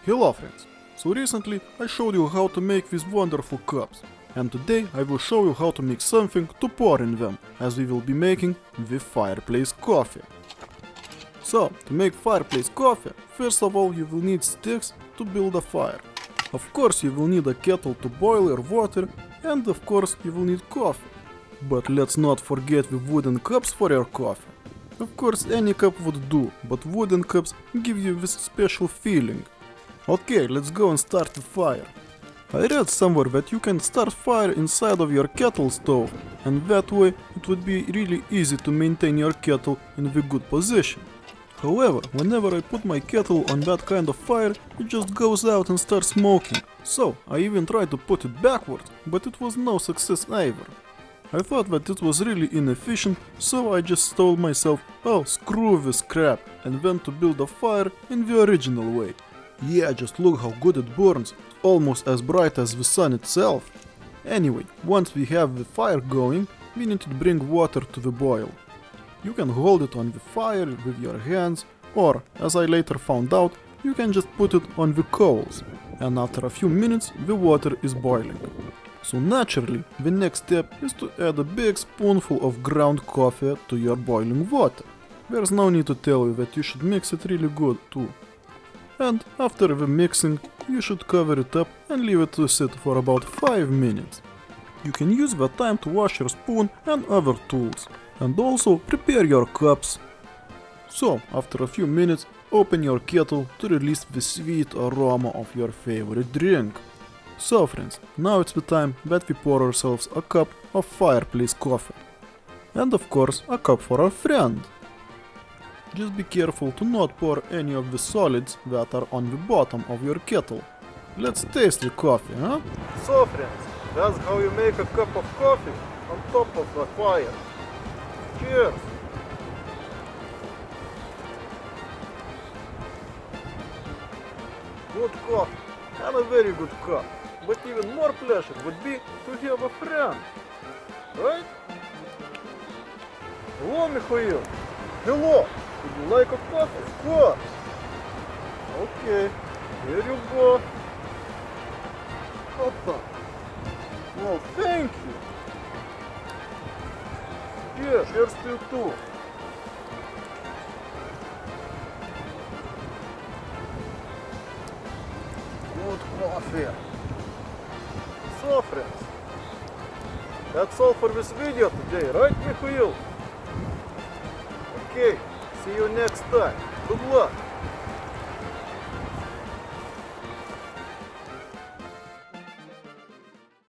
Hello friends! So recently I showed you how to make these wonderful cups, and today I will show you how to make something to pour in them, as we will be making the fireplace coffee. So, to make fireplace coffee, first of all you will need sticks to build a fire. Of course you will need a kettle to boil your water, and of course you will need coffee. But let's not forget the wooden cups for your coffee. Of course any cup would do, but wooden cups give you this special feeling. Okay, let's go and start the fire. I read somewhere that you can start fire inside of your kettle stove, and that way it would be really easy to maintain your kettle in the good position. However, whenever I put my kettle on that kind of fire, it just goes out and starts smoking. So, I even tried to put it backwards, but it was no success either. I thought that it was really inefficient, so I just told myself, oh screw this crap, and went to build a fire in the original way. Yeah, just look how good it burns, almost as bright as the sun itself. Anyway, once we have the fire going, we need to bring water to the boil. You can hold it on the fire with your hands, or, as I later found out, you can just put it on the coals, and after a few minutes the water is boiling. So naturally, the next step is to add a big spoonful of ground coffee to your boiling water. There's no need to tell you that you should mix it really good too. And after the mixing, you should cover it up and leave it to sit for about 5 minutes. You can use that time to wash your spoon and other tools, and also prepare your cups. So, after a few minutes, open your kettle to release the sweet aroma of your favorite drink. So friends, now it's the time that we pour ourselves a cup of fireplace coffee. And of course, a cup for our friend. Just be careful to not pour any of the solids that are on the bottom of your kettle. Let's taste the coffee, huh? So friends, that's how you make a cup of coffee on top of the fire. Cheers! Good coffee, and a very good cup. But even more pleasure would be to have a friend, right? Hello, Mikhail. Hello. Would you like a coffee? Of course. Okay, here you go. Oppa. Well, thank you. Yes, here's to you too. Good coffee. So friends, that's all for this video today, right, Mikhail? Okay. See you next time. Good luck!